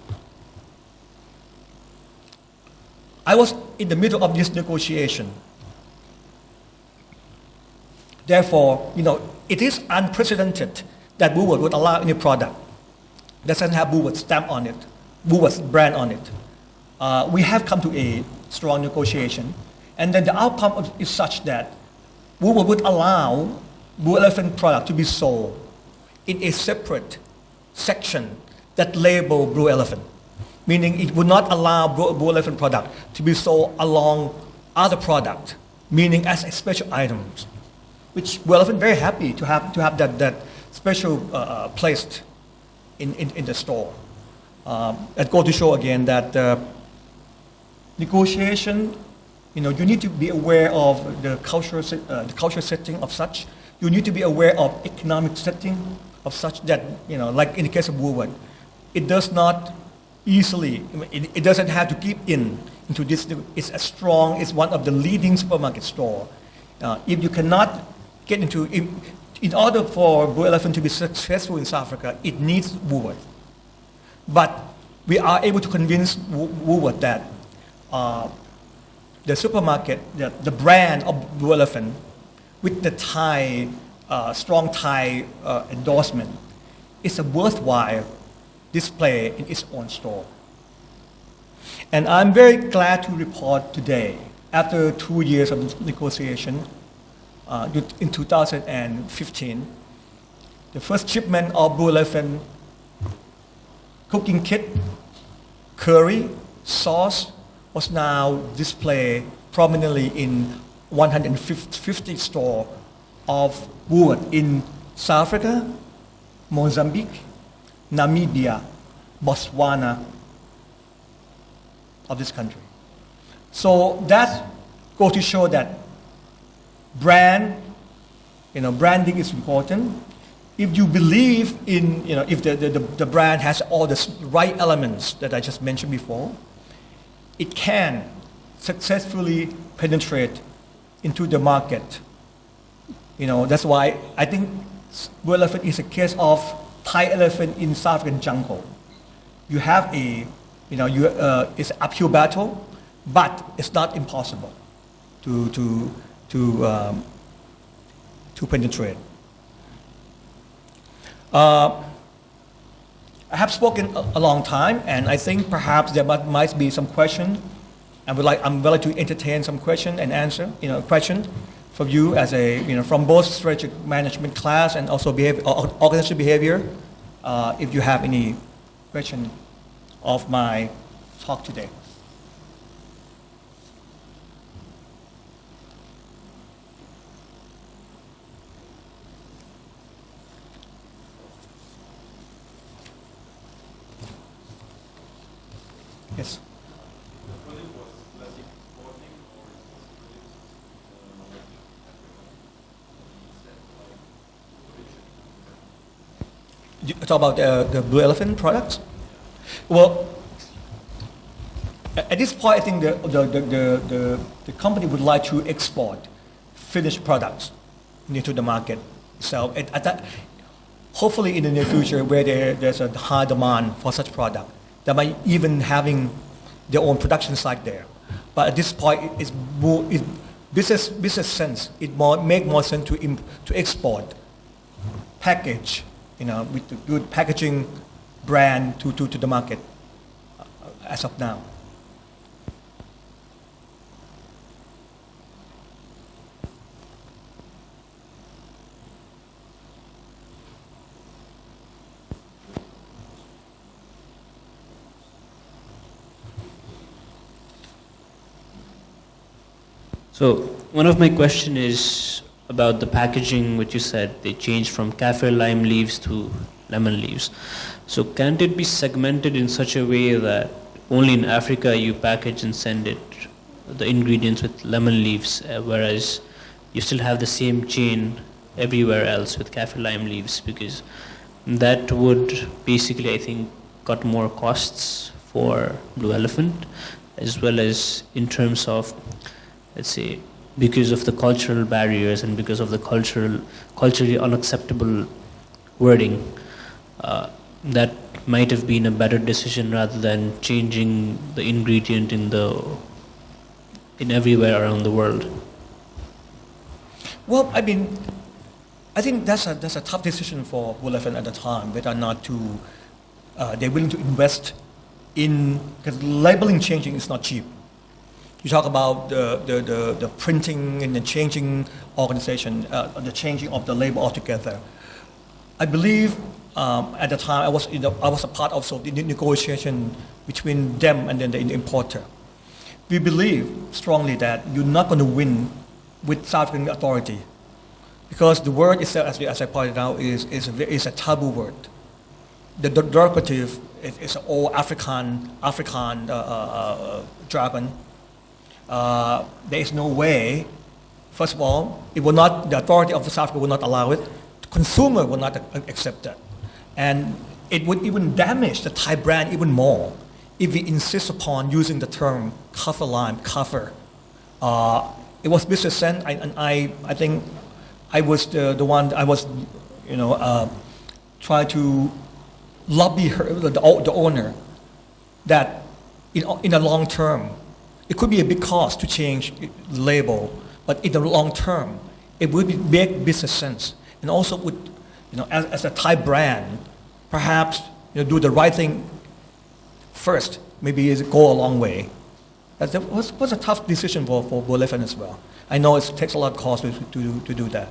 I was in the middle of this negotiation. Therefore, it is unprecedented that Woolworth would allow any product that doesn't have Woolworth stamp on it, Woolworth brand on it. We have come to a strong negotiation, and then the outcome is such that Woolworth would allow Blue Elephant product to be sold in a separate section that label Blue Elephant, meaning it would not allow Blue Elephant product to be sold along other product, meaning as special items, which Blue Elephant very happy to have that special placed in the store. That goes to show again that negotiation, you need to be aware of the cultural setting of such. You need to be aware of economic setting of such that, like in the case of Woolworth, it does not easily, it doesn't have to keep into this. It's one of the leading supermarket store. If you cannot get into, in order for Blue Elephant to be successful in South Africa, it needs Woolworth. But we are able to convince Woolworth that the supermarket, the brand of Blue Elephant, with the Thai, strong Thai endorsement, is a worthwhile display in its own store. And I'm very glad to report today, after 2 years of negotiation, in 2015, the first shipment of Blue Elephant cooking kit, curry, sauce, was now displayed prominently in 150 stores of Woolworth in South Africa, Mozambique, Namibia, Botswana of this country. So that goes to show that branding is important. If you believe in, if the brand has all the right elements that I just mentioned before, it can successfully penetrate into the market. That's why I think Blue Elephant is a case of Thai elephant in South African jungle. You have it's an uphill battle, but it's not impossible to penetrate. I have spoken a long time, and I think perhaps there might be some question. I'm willing to entertain some question and answer. Question from you as from both strategic management class and also organizational behavior. If you have any question of my talk today. Yes. You talk about the Blue Elephant products? Well, at this point, I think the company would like to export finished products into the market. So hopefully in the near future, where there's a high demand for such product, they might even having their own production site there. But at this point, it's more business sense. It make more sense to export, package, with the good packaging brand to the market as of now. So one of my question is about the packaging, which you said they changed from kaffir lime leaves to lemon leaves. So can't it be segmented in such a way that only in Africa you package and send it, the ingredients with lemon leaves, whereas you still have the same chain everywhere else with kaffir lime leaves? Because that would basically, I think, cut more costs for Blue Elephant, as well as in terms of, let's say, because of the cultural barriers and because of the culturally unacceptable wording, that might have been a better decision rather than changing the ingredient in everywhere around the world. Well, I think that's a tough decision for Blue Elephant at the time, whether or not they're willing to invest in, because labeling changing is not cheap. You talk about the printing and the changing organization, the changing of the label altogether. I believe at the time I was a part of the negotiation between them and then the importer. We believe strongly that you're not going to win with South African authority, because the word itself, as I pointed out, is a taboo word. The derogative is all African jargon. There is no way. First of all, the authority of South Africa will not allow it. The consumer will not accept that, and it would even damage the Thai brand even more if we insist upon using the term kaffir lime, kaffir. It was business sense, and I think I was the one. I was, trying to lobby the owner that in the long term, it could be a big cost to change the label, but in the long term, it would make business sense, and also would, as a Thai brand, perhaps do the right thing first. Maybe it go a long way. That was a tough decision for Blue Elephant as well. I know it takes a lot of cost to do that.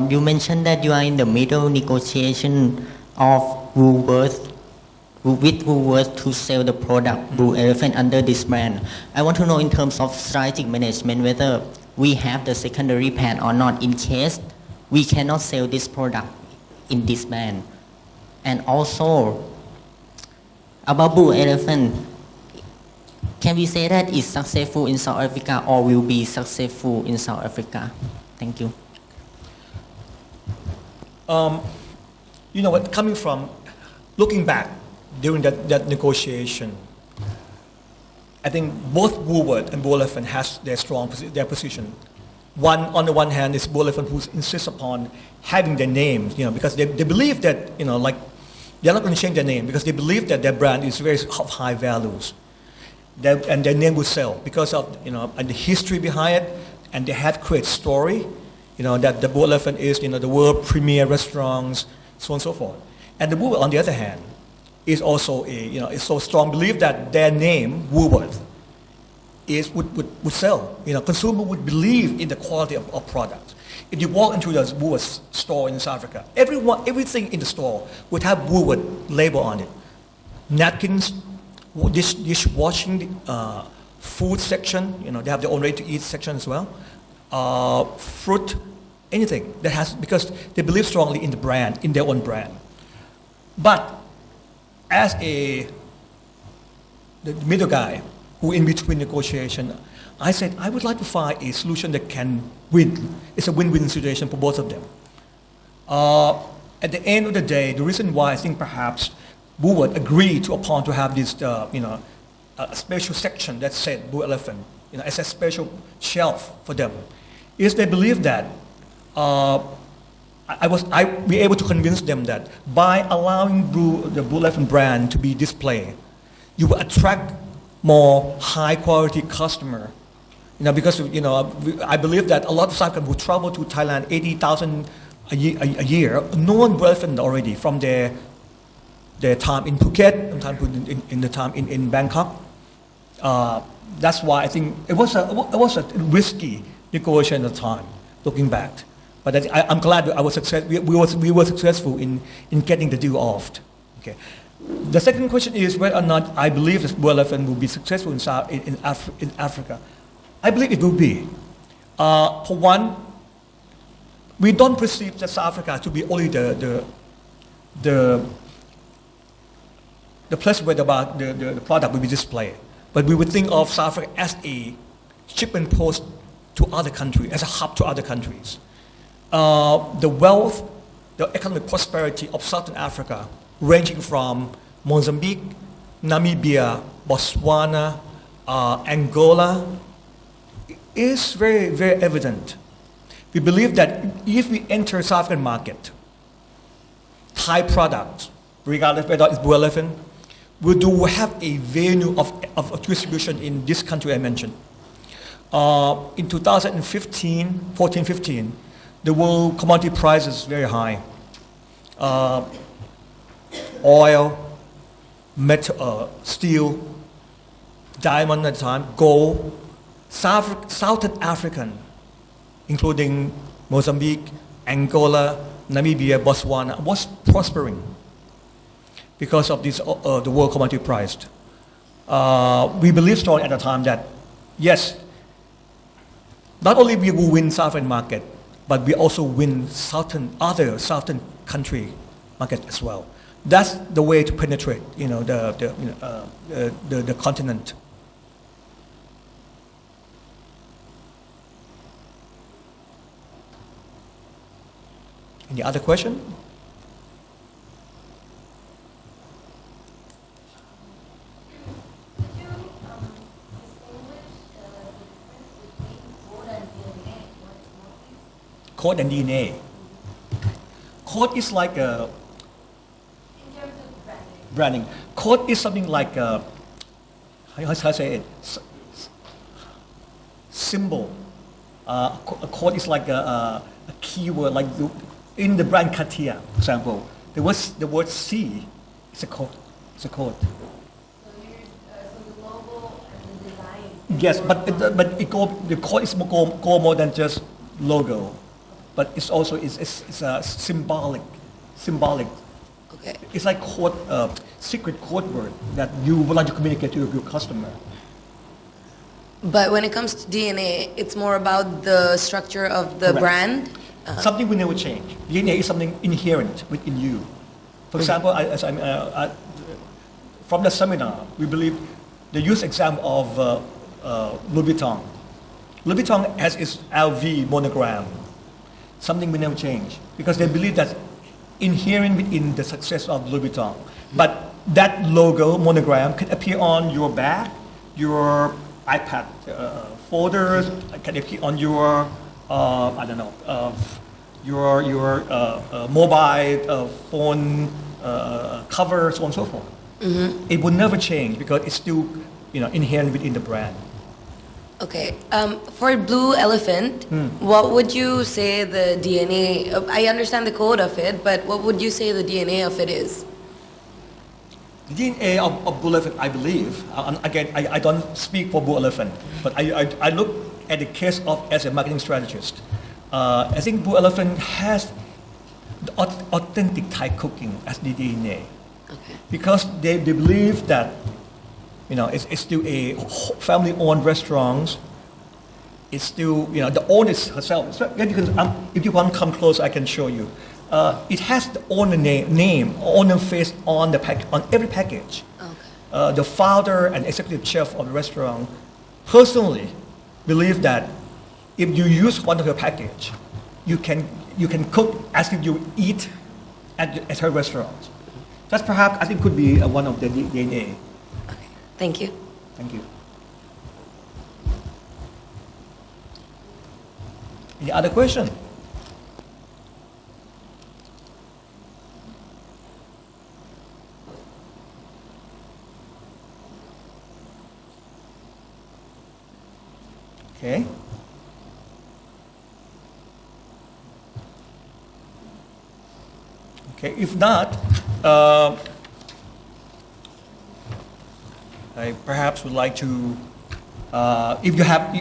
You mentioned that you are in the middle negotiation of Woolworth with Woolworths to sell the product Blue Elephant under this brand. I want to know in terms of strategic management whether we have the secondary plan or not in case we cannot sell this product in this brand. And also about Blue Elephant, can we say that it's successful in South Africa or will be successful in South Africa? Thank you. You know what, coming from, looking back during that negotiation, I think both Woolworth and Blue Elephant has their position. One, on the one hand, is Blue Elephant who insists upon having their names, because they believe that, like, they're not going to change their name because they believe that their brand is very of high values. And their name will sell because of, and the history behind it, and they have created story, that the Blue Elephant is, the world premier restaurants, so on and so forth. And the Woolworth, on the other hand, is also is so strong belief that their name, Woolworth, would sell. Consumer would believe in the quality of products. If you walk into the Woolworth store in South Africa, everything in the store would have Woolworth label on it. Napkins, dishwashing, food section, they have their own ready-to-eat section as well. Fruit, anything that has, because they believe strongly in the brand, in their own brand. But as the middle guy who in between negotiation, I said I would like to find a solution that can win. It's a win-win situation for both of them. At the end of the day, the reason why I think perhaps Woolworth agreed upon to have this, a special section that said Blue Elephant, as a special shelf for them, is they believe that I be able to convince them that by allowing the Blue Elephant brand to be displayed, you will attract more high quality customer. Because I believe that a lot of South Africans who travel to Thailand, 80,000 a year, know Blue Elephant already from their time in Phuket, in the time in Bangkok. That's why I think it was a risky negotiation at the time, looking back. But I'm glad that we were successful in getting the deal off. Okay. The second question is whether or not I believe that Blue Elephant will be successful in Africa. I believe it will be. For one, we don't perceive that South Africa to be only the place where the product will be displayed. But we would think of South Africa as a shipment post to other countries, as a hub to other countries. The wealth, the economic prosperity of Southern Africa, ranging from Mozambique, Namibia, Botswana, Angola, is very, very evident. We believe that if we enter South African market, Thai products, regardless whether it's Blue Elephant, we do have a venue of distribution in this country I mentioned. In 2014-15, the world commodity price is very high. Oil, metal, steel, diamond at the time, gold. Southern African, including Mozambique, Angola, Namibia, Botswana, was prospering because of this, the world commodity price. We believed strongly at the time that, yes, not only we will win Southern market, but we also win other Southern country market as well. That's the way to penetrate, the continent. Any other question? Code and DNA. Code is like a branding. Code is something like a, how say it? Symbol. A code is like a keyword, like in the brand Katia, for example. The word C is a code. It's a code. So the logo and the design. Yes, but the code is go more than just logo, but it's also it's a symbolic Okay. It's like secret code word that you would like to communicate to your customer. But when it comes to DNA, it's more about the structure of the Correct. brand. Something will never change. DNA is something inherent within you. For example, from the seminar, we believe the use example of Louis Vuitton. Louis Vuitton has its LV monogram. Something will never change because they believe that inherent within the success of Louis Vuitton. But that logo monogram can appear on your bag, your iPad folders, can appear on your your mobile phone cover, so on and so forth. It will never change because it's still inherent within the brand. Okay. For Blue Elephant, what would you say the DNA? I understand the code of it, but what would you say the DNA of it is? The DNA of Blue Elephant, I believe, again, I don't speak for Blue Elephant, but I look at the case of as a marketing strategist. I think Blue Elephant has the authentic Thai cooking as the DNA. Okay. Because they believe that it's still a family-owned restaurant. It's still the owner herself. So if you want to come close, I can show you. It has the owner name, owner face on the on every package. Okay. The founder and executive chef of the restaurant personally believe that if you use one of your package, you can cook as if you eat at her restaurant. That's perhaps I think could be one of the DNA. Okay. Thank you. Thank you. Any other question? Okay. Okay, if not, I perhaps would like to, if you have,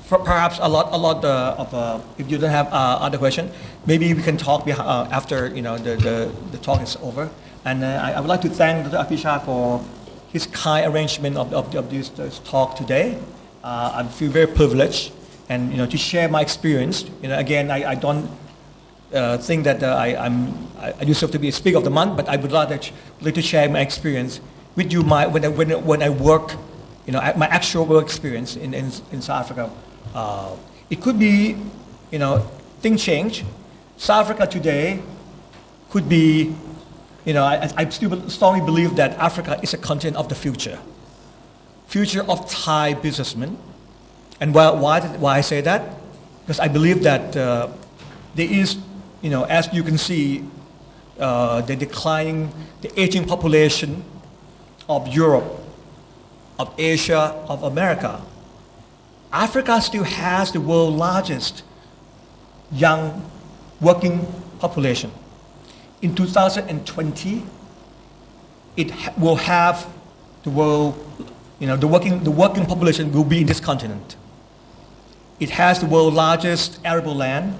perhaps a lot of, if you don't have other question, maybe we can talk after the talk is over. And I would like to thank Dr. Apisha for his kind arrangement of this talk today. I feel very privileged, and to share my experience. Again, I don't think that I deserve to be a speaker of the month, but I would like to share my experience with you. When I work, my actual work experience in South Africa. It could be, things change. South Africa today could be, I still strongly believe that Africa is a continent of the future of Thai businessmen. And why I say that? Because I believe that there is, as you can see, the aging population of Europe, of Asia, of America. Africa still has the world's largest young working population. In 2020, it will have the world, the working population will be in this continent. It has the world's largest arable land.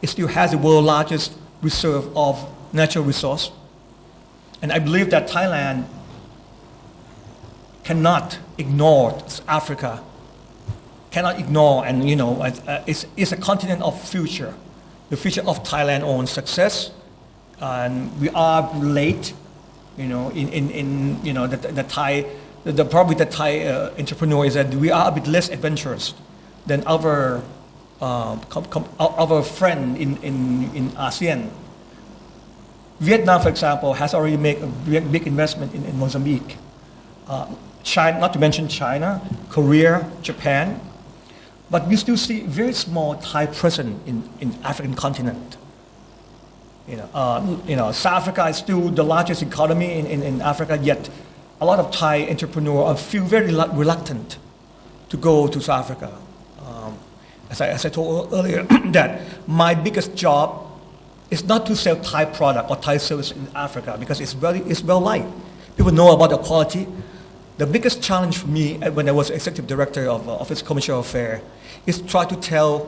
It still has the world's largest reserve of natural resource. And I believe that Thailand cannot ignore Africa, cannot ignore, and it's a continent of future, the future of Thailand's own success. And we are late, the Thai. The problem with the Thai entrepreneur is that we are a bit less adventurous than our friend in ASEAN. Vietnam, for example, has already made a big investment in Mozambique. China, not to mention China, Korea, Japan, but we still see very small Thai presence in African continent. South Africa is still the largest economy in Africa, yet a lot of Thai entrepreneurs feel very reluctant to go to South Africa. As I told earlier, that my biggest job is not to sell Thai product or Thai service in Africa because it's well liked. People know about the quality. The biggest challenge for me when I was executive director of Office of Commercial Affairs is to try to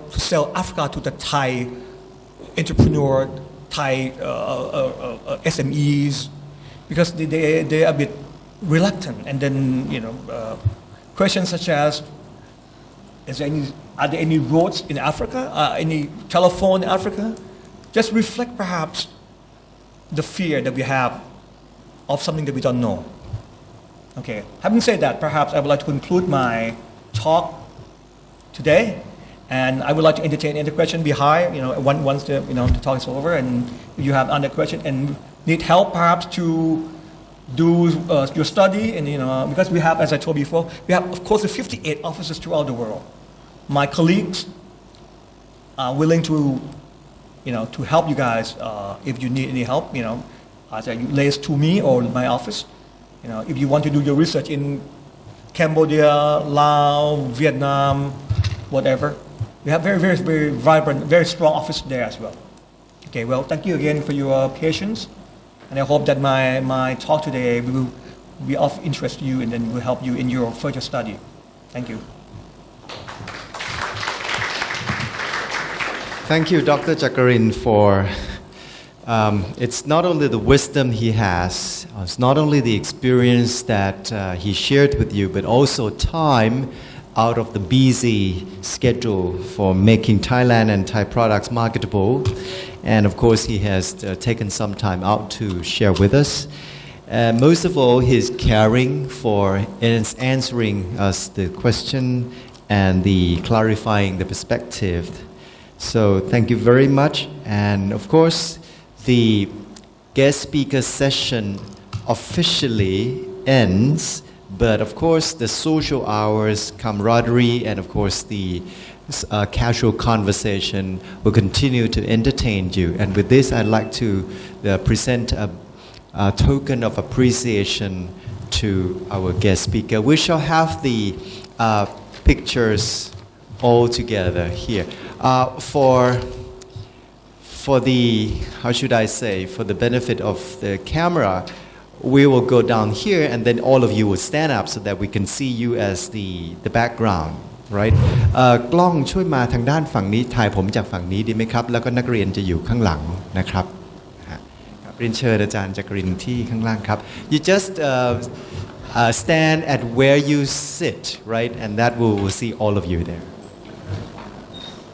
sell Africa to the Thai entrepreneur, Thai SMEs, because they're a bit reluctant. And then, questions such as, are there any roads in Africa? Any telephone in Africa? Just reflect perhaps the fear that we have of something that we don't know. Okay. Having said that, perhaps I would like to conclude my talk today, and I would like to entertain any question behind. Once the talk is over, and you have other question and need help perhaps to do your study, and because we have, as I told before, we have of course 58 offices throughout the world. My colleagues are willing to to help you guys if you need any help. Either you liaise to me or my office. If you want to do your research in Cambodia, Laos, Vietnam, whatever, we have very, very, very vibrant, very strong office there as well. Okay, well, thank you again for your patience, and I hope that my talk today will be of interest to you and then will help you in your further study. Thank you. Thank you, Dr. Chakarin, for it's not only the wisdom he has, it's not only the experience that he shared with you, but also time out of the busy schedule for making Thailand and Thai products marketable. And of course, he has taken some time out to share with us. Most of all, he's caring for answering us the question and the clarifying the perspective. So thank you very much. And of course, the guest speaker session officially ends, but of course the social hours, camaraderie, and of course the casual conversation will continue to entertain you. And with this, I'd like to present a token of appreciation to our guest speaker. We shall have the pictures all together here. For the, how should I say, for the benefit of the camera, we will go down here and then all of you will stand up so that we can see you as the background, right? กล้องช่วยมาทางด้านฝั่งนี้ถ่ายผมจากฝั่งนี้ดีไหมครับแล้วก็นักเรียนจะอยู่ข้างหลังนะครับเรียนเชิญอาจารย์จักรินทร์ที่ข้างล่างครับ You just stand at where you sit, right? And that will see all of you there.